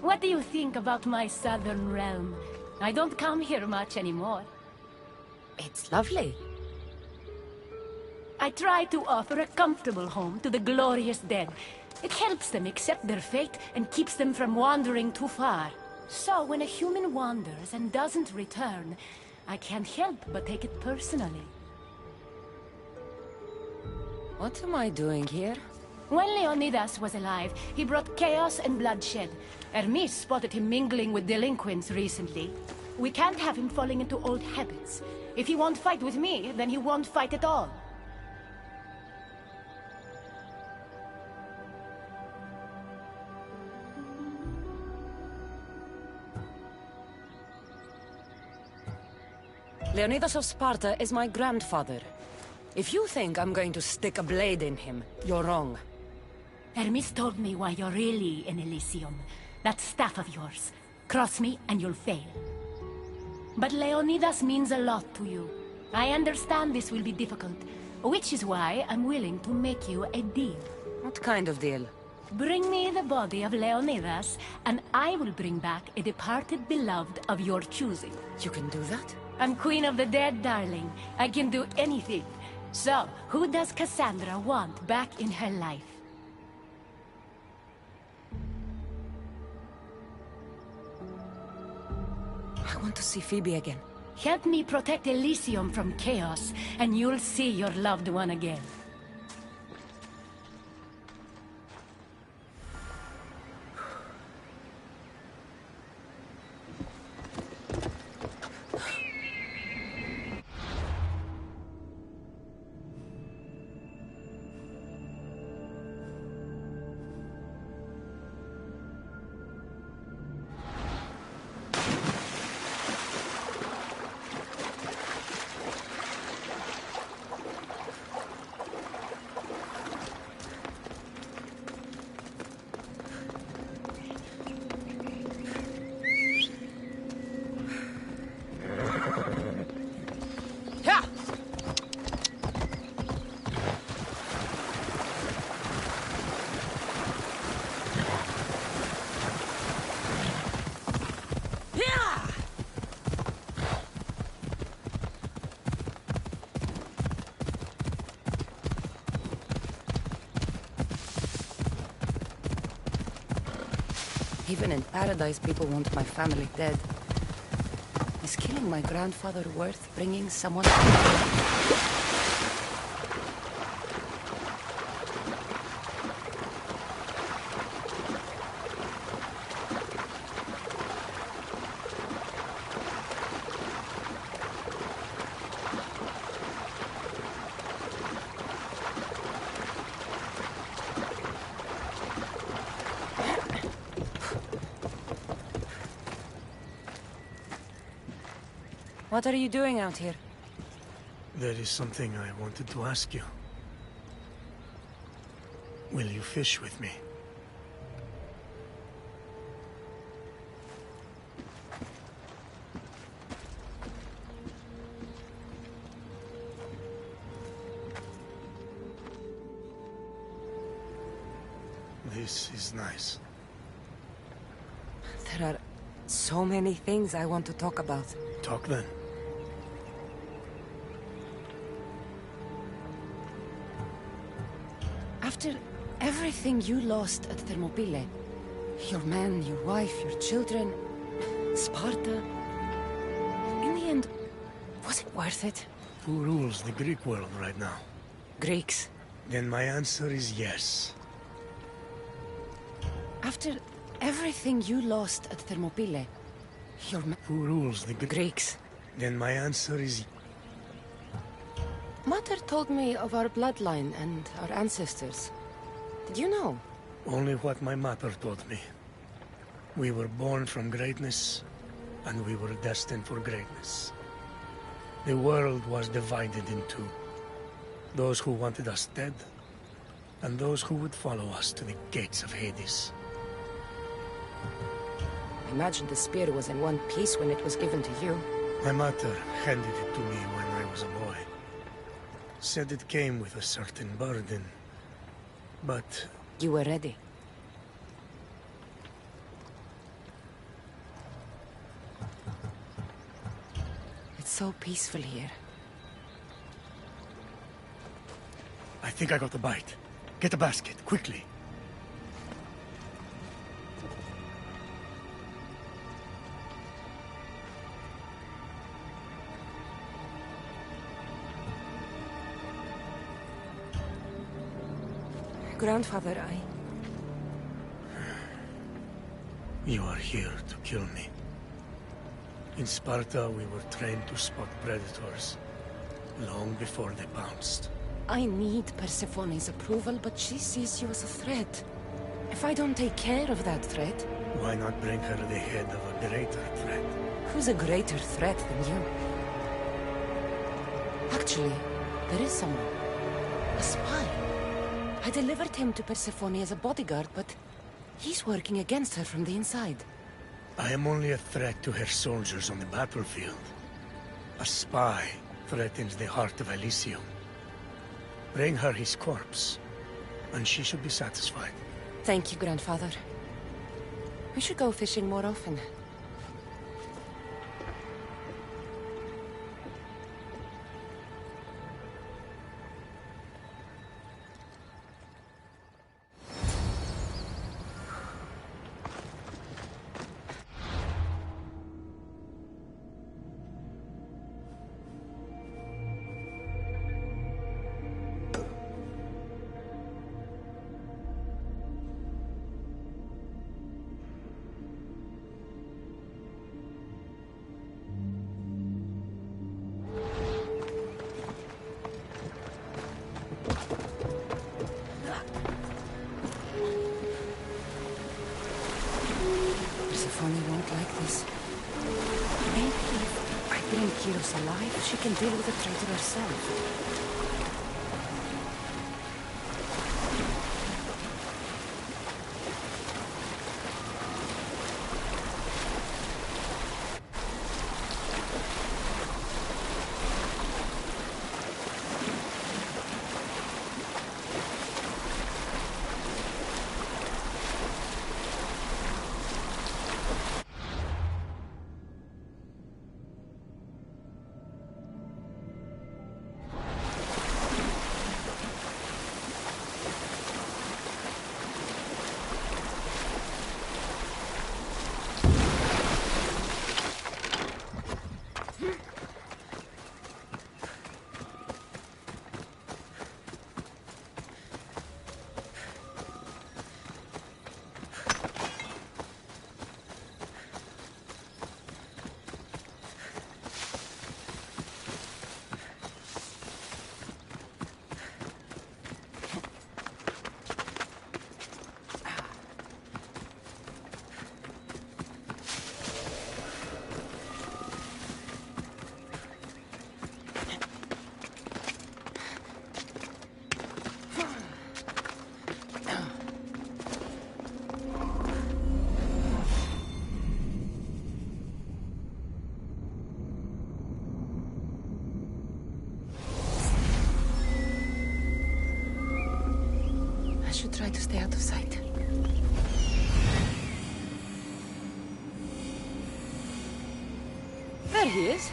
What do you think about my southern realm? I don't come here much anymore. It's lovely. I try to offer a comfortable home to the glorious dead. It helps them accept their fate and keeps them from wandering too far. So when a human wanders and doesn't return, I can't help but take it personally. What am I doing here? When Leonidas was alive, he brought chaos and bloodshed. Hermes spotted him mingling with delinquents recently. We can't have him falling into old habits. If he won't fight with me, then he won't fight at all. Leonidas of Sparta is my grandfather. If you think I'm going to stick a blade in him, you're wrong. Hermes told me why you're really in Elysium. That staff of yours. Cross me and you'll fail. But Leonidas means a lot to you. I understand this will be difficult, which is why I'm willing to make you a deal. What kind of deal? Bring me the body of Leonidas, and I will bring back a departed beloved of your choosing. You can do that? I'm queen of the dead, darling. I can do anything. So, who does Cassandra want back in her life? I want to see Phoebe again. Help me protect Elysium from chaos, and you'll see your loved one again. Even in paradise, people want my family dead. Is killing my grandfather worth bringing someone? What are you doing out here? There is something I wanted to ask you. Will you fish with me? This is nice. There are so many things I want to talk about. Talk then. After everything you lost at Thermopylae, your men, your wife, your children, Sparta, in the end, was it worth it? Who rules the Greek world right now? Greeks. Then my answer is yes. After everything you lost at Thermopylae, your men... Who rules the Greeks. Then my answer is... Mother told me of our bloodline and our ancestors. Did you know? Only what my mother told me. We were born from greatness, and we were destined for greatness. The world was divided in two. Those who wanted us dead, and those who would follow us to the gates of Hades. I imagine the spear was in one piece when it was given to you. My mother handed it to me when I was a boy. Said it came with a certain burden, but... You were ready. so peaceful here. I think I got the bite. Get a basket, quickly. Grandfather, You are here to kill me. In Sparta, we were trained to spot predators, long before they pounced. I need Persephone's approval, but she sees you as a threat. If I don't take care of that threat... Why not bring her the head of a greater threat? Who's a greater threat than you? Actually, there is someone. A spy. I delivered him to Persephone as a bodyguard, but he's working against her from the inside. I am only a threat to her soldiers on the battlefield. A spy threatens the heart of Elysium. Bring her his corpse, and she should be satisfied. Thank you, Grandfather. We should go fishing more often. Persephone won't like this. Maybe if I bring Kyros alive, she can deal with the traitor herself. I should try to stay out of sight. There he is.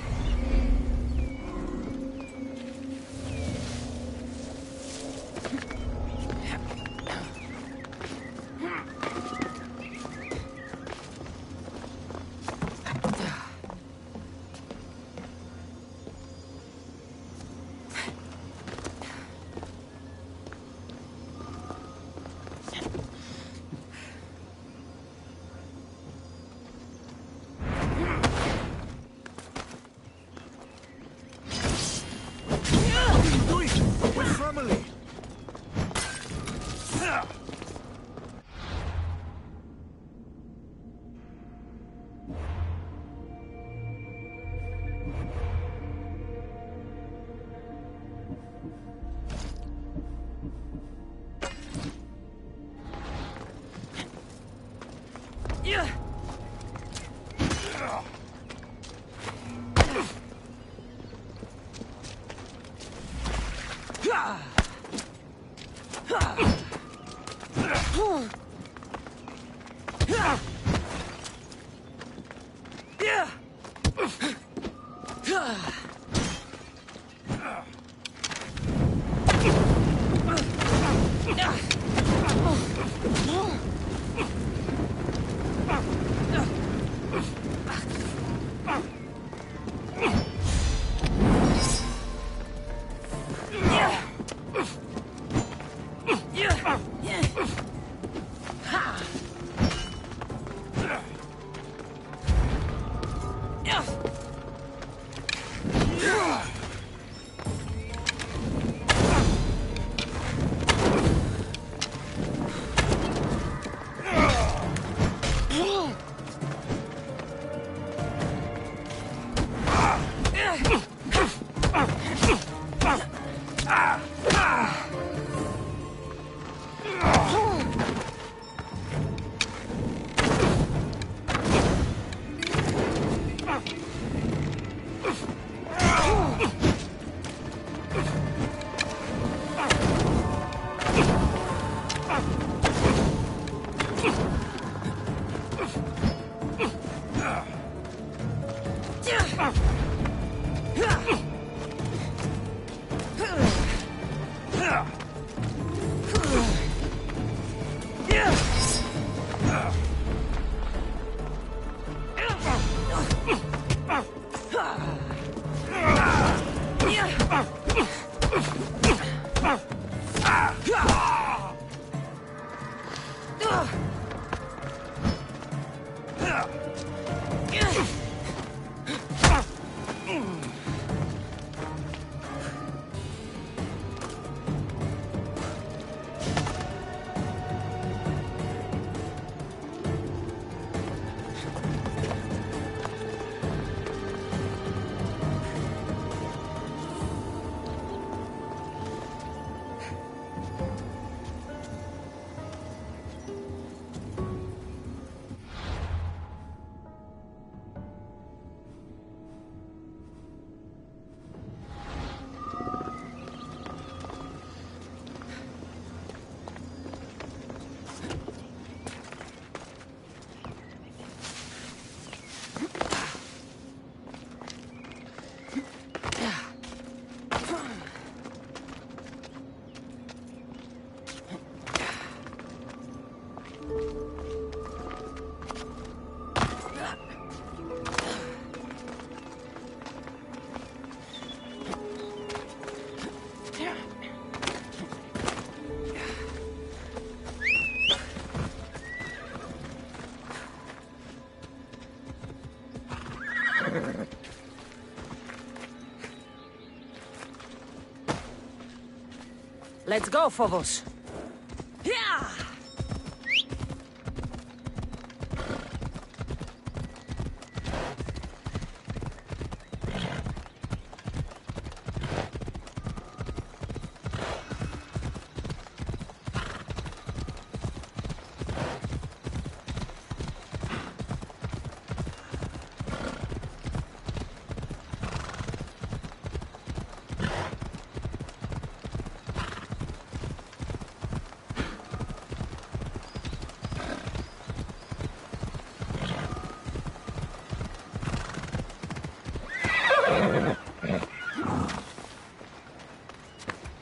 Let's go, Phobos.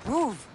Move!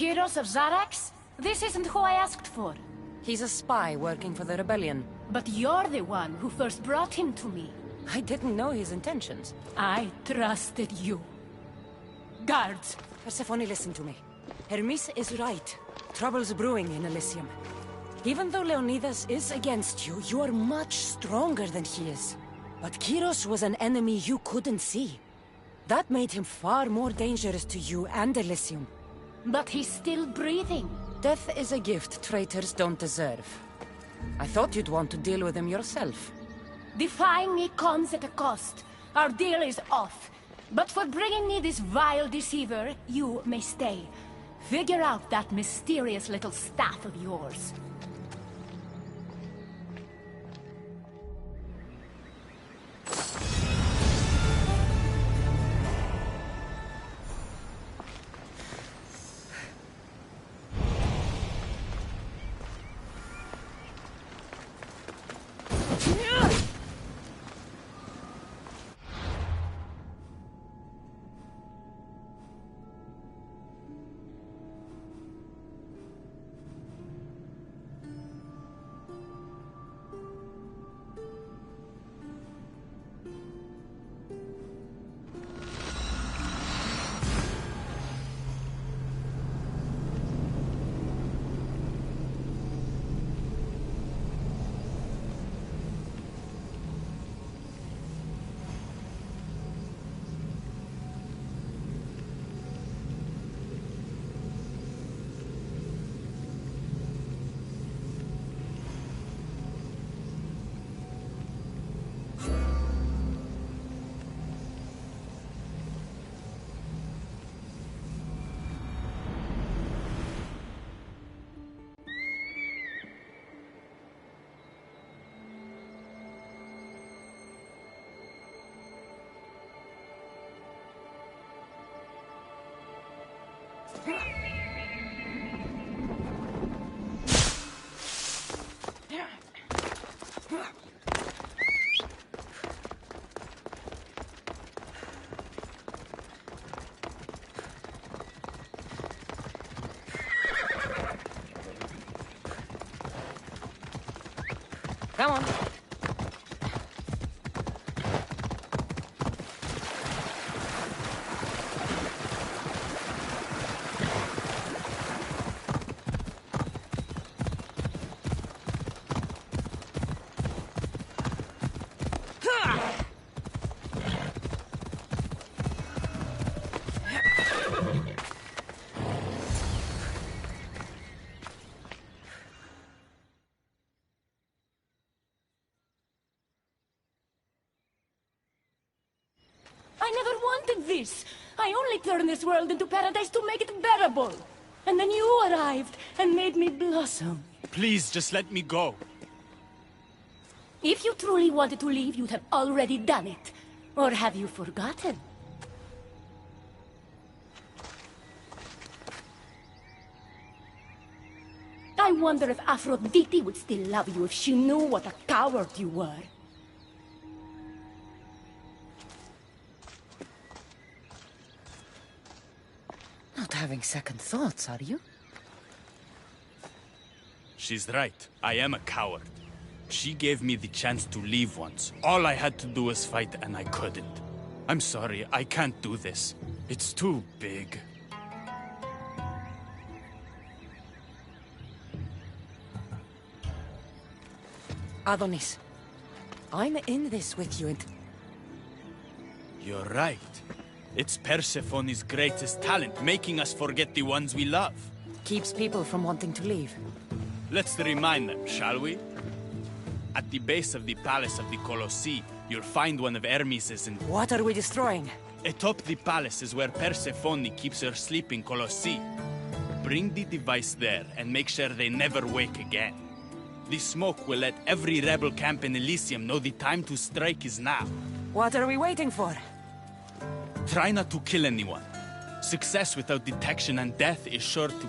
Kyros of Zarax? This isn't who I asked for. He's a spy working for the rebellion. But you're the one who first brought him to me. I didn't know his intentions. I trusted you. Guards! Persephone, listen to me. Hermes is right. Trouble's brewing in Elysium. Even though Leonidas is against you, you are much stronger than he is. But Kyros was an enemy you couldn't see. That made him far more dangerous to you and Elysium. But he's still breathing. Death is a gift traitors don't deserve. I thought you'd want to deal with him yourself. Defying me comes at a cost. Our deal is off. But for bringing me this vile deceiver, you may stay. Figure out that mysterious little staff of yours. Come on. I never wanted this. I only turned this world into paradise to make it bearable. And then you arrived and made me blossom. Please, just let me go. If you truly wanted to leave, you'd have already done it. Or have you forgotten? I wonder if Aphrodite would still love you if she knew what a coward you were. Not having second thoughts, are you? She's right. I am a coward. She gave me the chance to leave once. All I had to do was fight, and I couldn't. I'm sorry, I can't do this. It's too big. Adonis, I'm in this with you and... You're right. It's Persephone's greatest talent, making us forget the ones we love. keeps people from wanting to leave. Let's remind them, shall we? At the base of the Palace of the Colossi, you'll find one of Hermes's and... What are we destroying? Atop the palace is where Persephone keeps her sleeping Colossi. Bring the device there and make sure they never wake again. The smoke will let every rebel camp in Elysium know the time to strike is now. What are we waiting for? Try not to kill anyone. Success without detection and death is sure to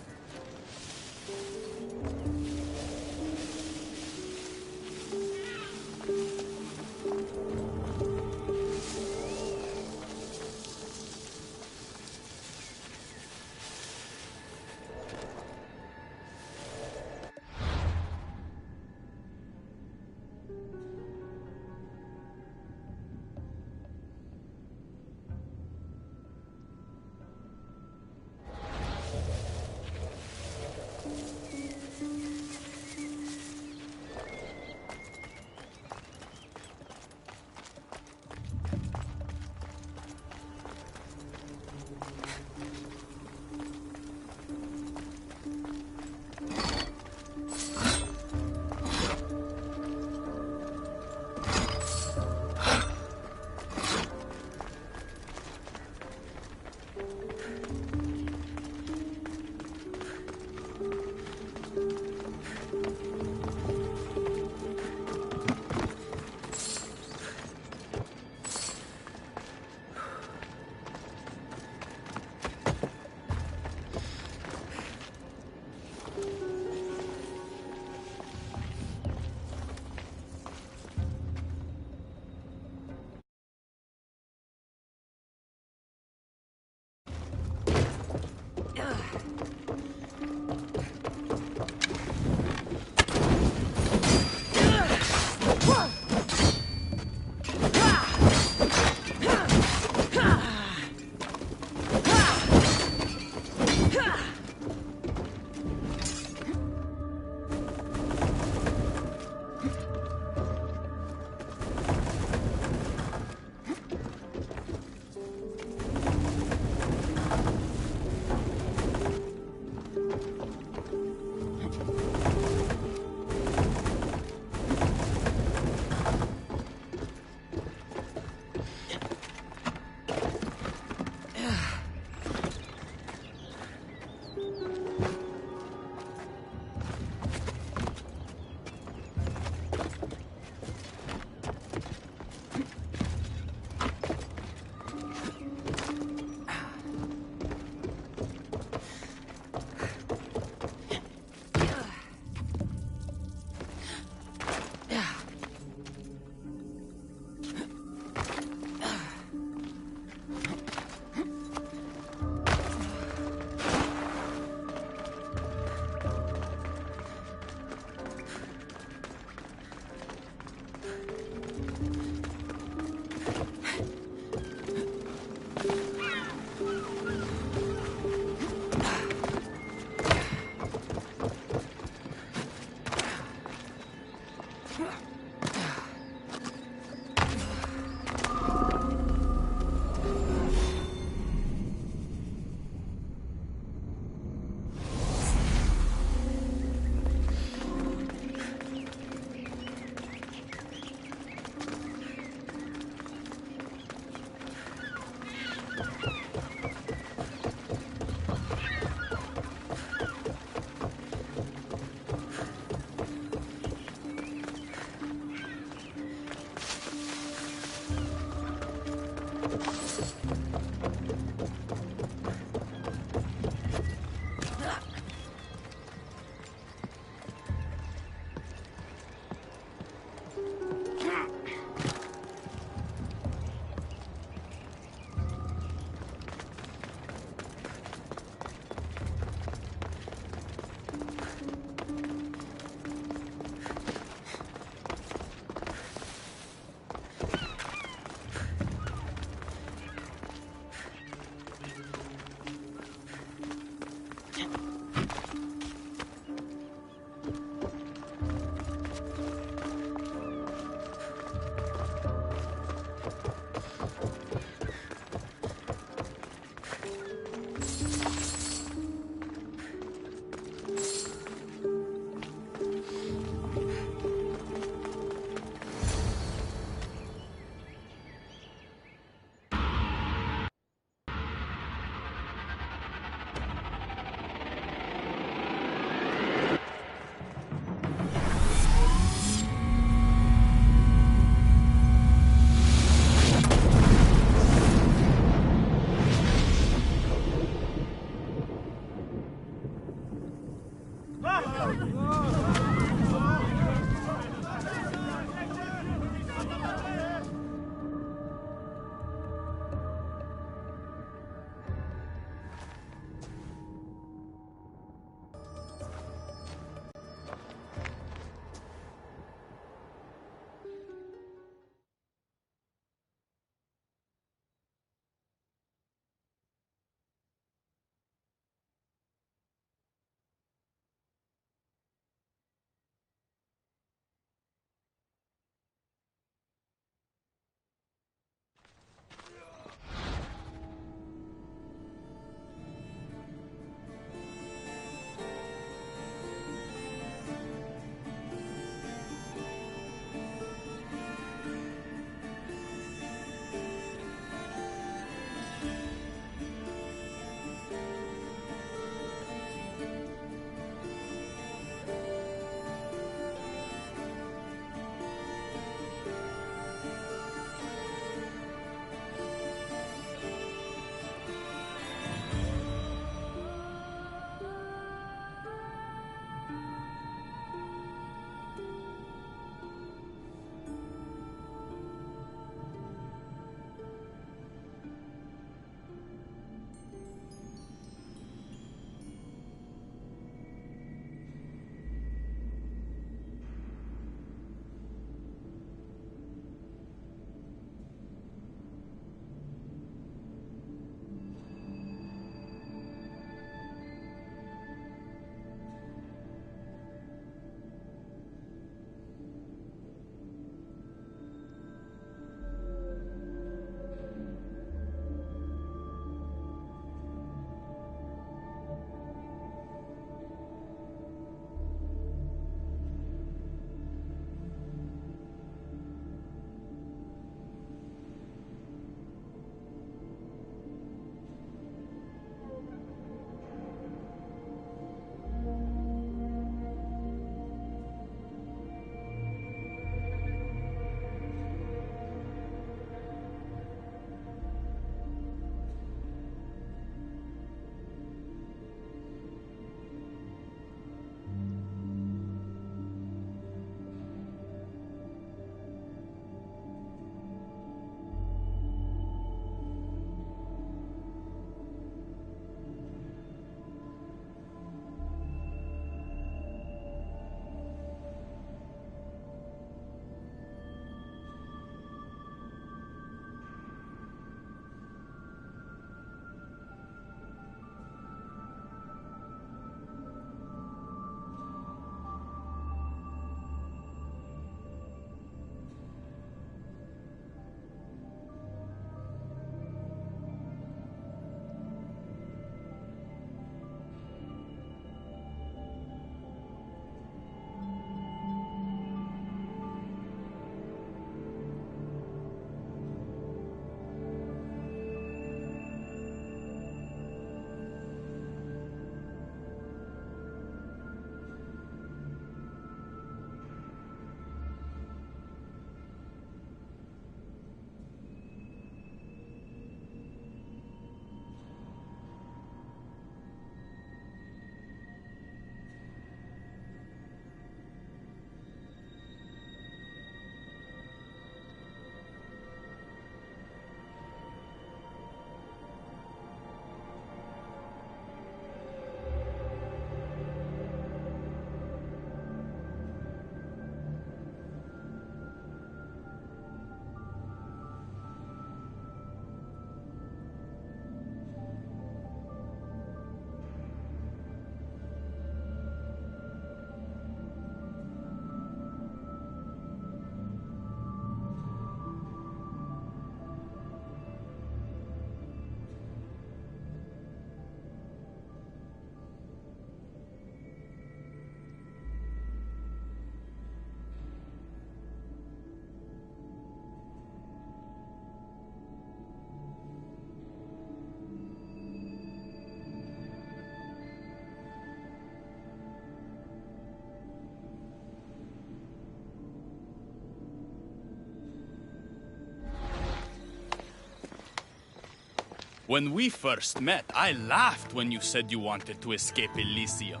When we first met, I laughed when you said you wanted to escape Elysium.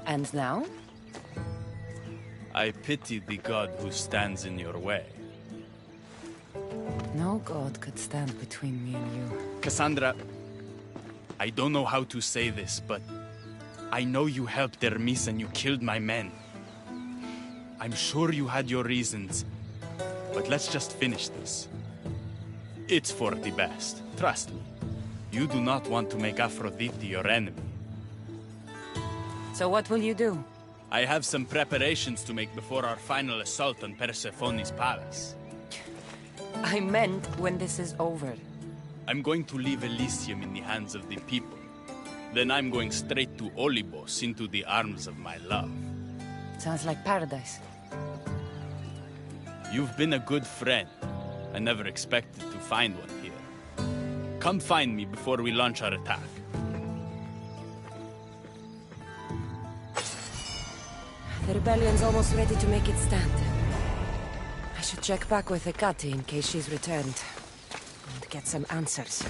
And now? I pity the god who stands in your way. No god could stand between me and you. Cassandra, I don't know how to say this, but I know you helped Hermes and you killed my men. I'm sure you had your reasons, but let's just finish this. It's for the best, trust me. You do not want to make Aphrodite your enemy. So what will you do? I have some preparations to make before our final assault on Persephone's palace. I meant when this is over. I'm going to leave Elysium in the hands of the people. Then I'm going straight to Olibos, into the arms of my love. Sounds like paradise. You've been a good friend. I never expected to find one here. Come find me before we launch our attack. The rebellion's almost ready to make its stand. I should check back with Hecate in case she's returned. And get some answers.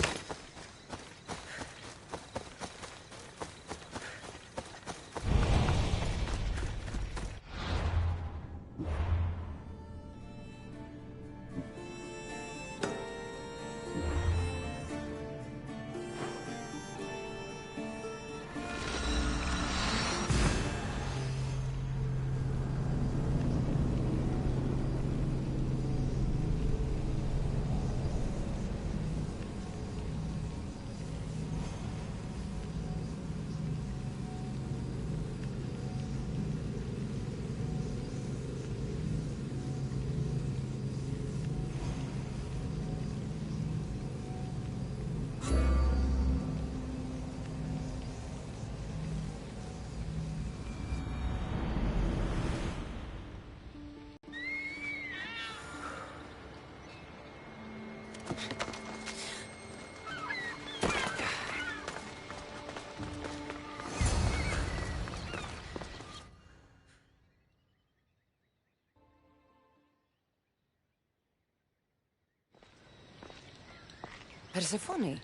Persephone,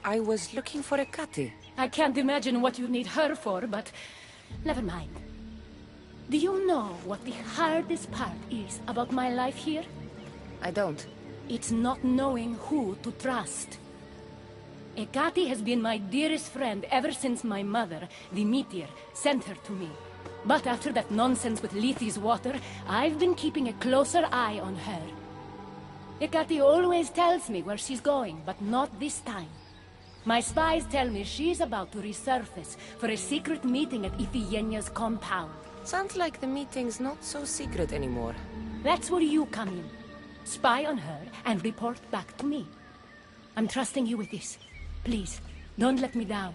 I was looking for Hecate. I can't imagine what you need her for, but never mind. Do you know what the hardest part is about my life here? I don't. It's not knowing who to trust. Hecate has been my dearest friend ever since my mother, the meteor, sent her to me. But after that nonsense with Lethe's water, I've been keeping a closer eye on her. Hecate always tells me where she's going, but not this time. My spies tell me she's about to resurface for a secret meeting at Iphigenia's compound. Sounds like the meeting's not so secret anymore. That's where you come in. Spy on her and report back to me. I'm trusting you with this. Please, don't let me down.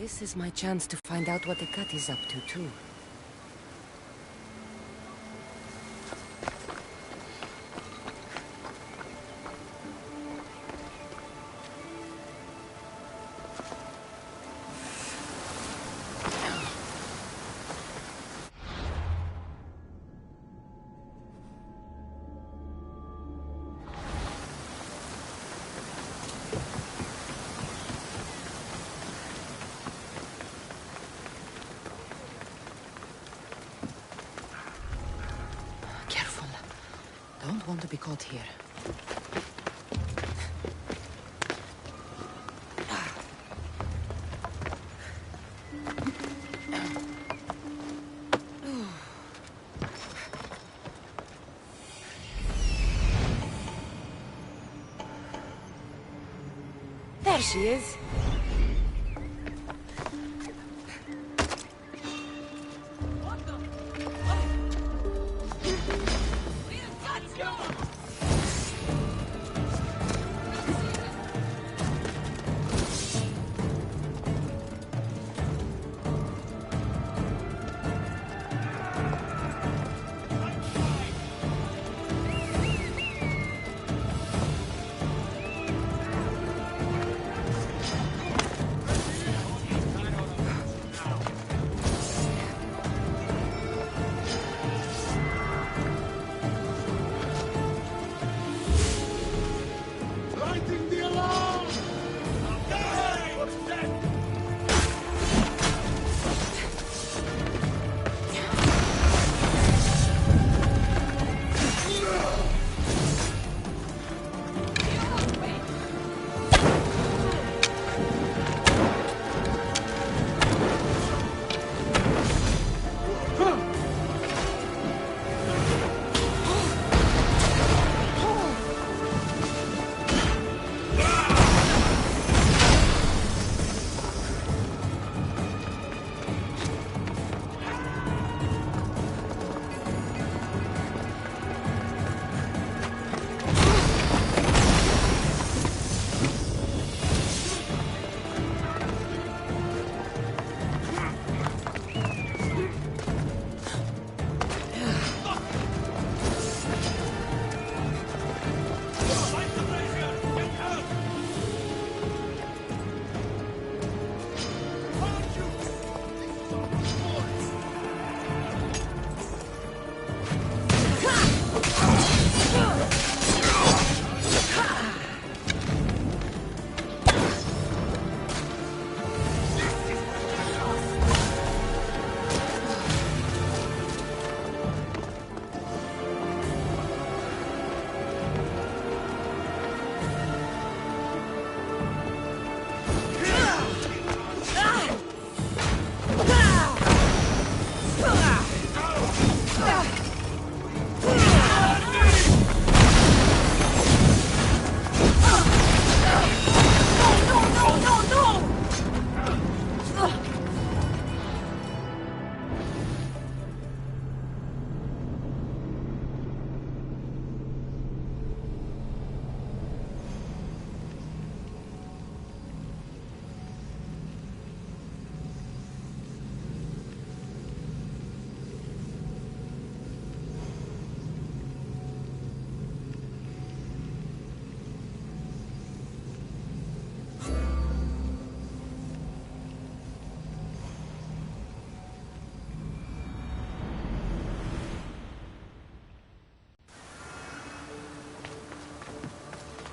This is my chance to find out what Hecate's up to, too. don't want to be caught here. There she is.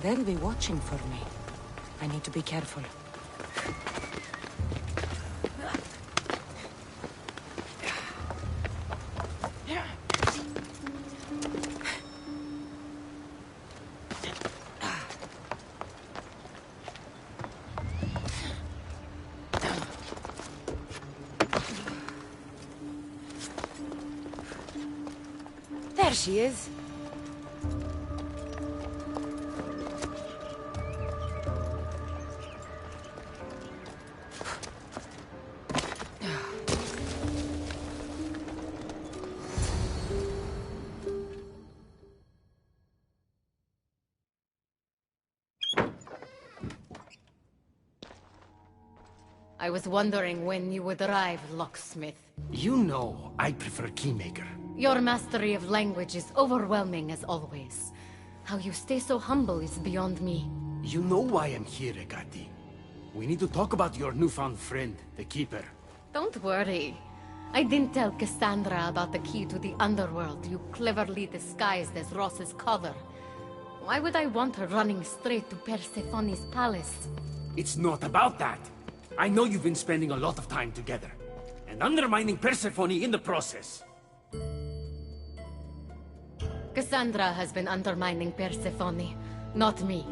They'll be watching for me. I need to be careful. There she is. I was wondering when you would arrive, locksmith. You know, I prefer Keymaker. Your mastery of language is overwhelming as always. How you stay so humble is beyond me. You know why I'm here, Agati. We need to talk about your newfound friend, the Keeper. Don't worry. I didn't tell Cassandra about the key to the underworld you cleverly disguised as Ross's collar. Why would I want her running straight to Persephone's palace? It's not about that. I know you've been spending a lot of time together, and undermining Persephone in the process. Cassandra has been undermining Persephone, not me.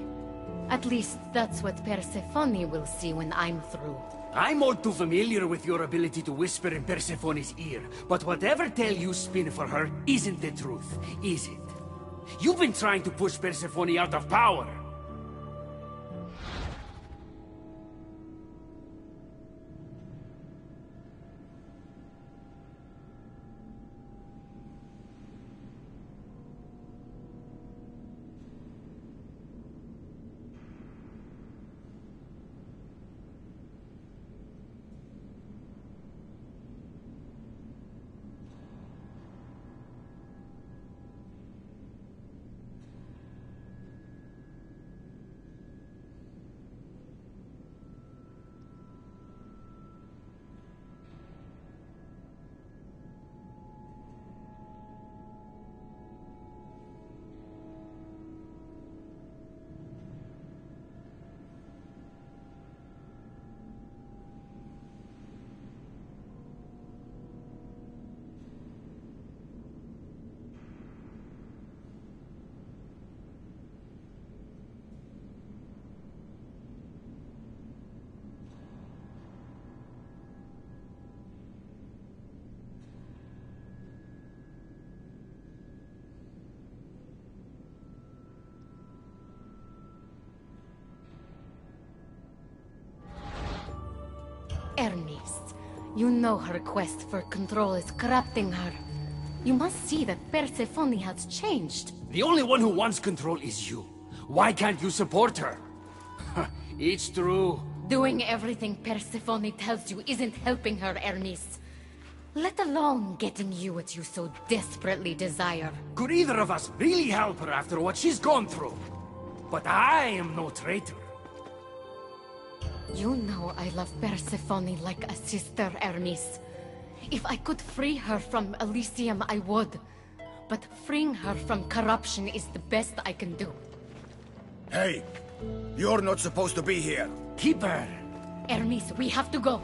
At least that's what Persephone will see when I'm through. I'm all too familiar with your ability to whisper in Persephone's ear, but whatever tale you spin for her isn't the truth, is it? You've been trying to push Persephone out of power. Hermes, you know her quest for control is corrupting her. You must see that Persephone has changed. The only one who wants control is you. Why can't you support her? It's true. Doing everything Persephone tells you isn't helping her, Hermes. Let alone getting you what you so desperately desire. Could either of us really help her after what she's gone through? But I am no traitor. You know I love Persephone like a sister, Hermes. If I could free her from Elysium, I would. But freeing her from corruption is the best I can do. Hey, you're not supposed to be here. Keep her. Hermes, we have to go.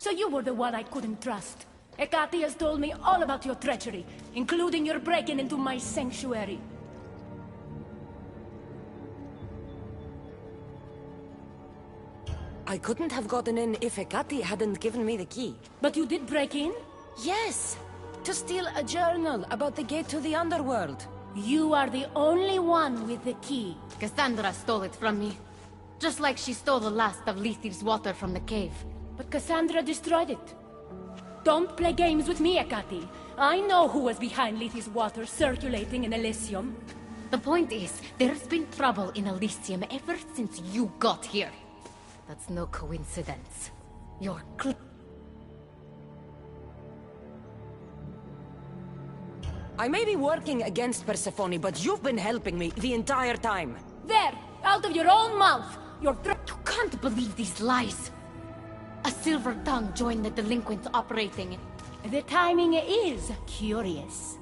So you were the one I couldn't trust. Hecate has told me all about your treachery, including your breaking into my sanctuary. I couldn't have gotten in if Hecate hadn't given me the key. But you did break in? Yes! To steal a journal about the gate to the underworld. You are the only one with the key. Cassandra stole it from me. Just like she stole the last of Lethi's water from the cave. But Cassandra destroyed it. Don't play games with me, Hecate. I know who was behind Lethi's water circulating in Elysium. The point is, there's been trouble in Elysium ever since you got here. That's no coincidence. You're I may be working against Persephone, but you've been helping me the entire time. There! Out of your own mouth! You can't believe these lies! A silver tongue joined the delinquents operating. The timing is curious.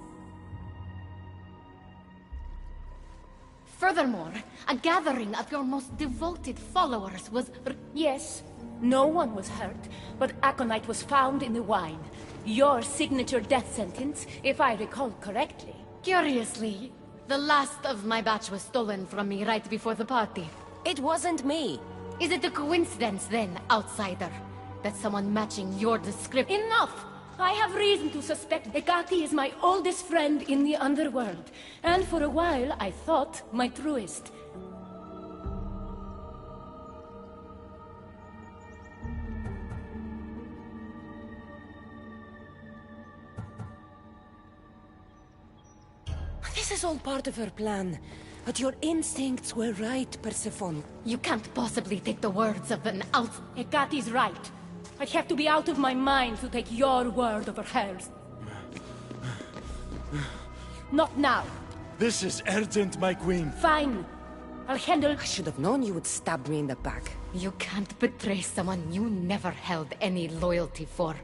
Furthermore, a gathering of your most devoted followers was... Yes, no one was hurt, but aconite was found in the wine. Your signature death sentence, if I recall correctly. Curiously, the last of my batch was stolen from me right before the party. It wasn't me. Is it a coincidence then, outsider, that someone matching your description... Enough! I have reason to suspect Hecate is my oldest friend in the underworld, and for a while I thought my truest. This is all part of her plan. But your instincts were right, Persephone. You can't possibly take the words of an Hecate's right. I have to be out of my mind to take your word over hers. Not now. This is urgent, my queen. Fine. I'll handle... I should have known you would stab me in the back. You can't betray someone you never held any loyalty for.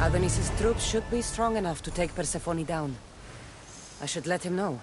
Adonis's troops should be strong enough to take Persephone down. I should let him know.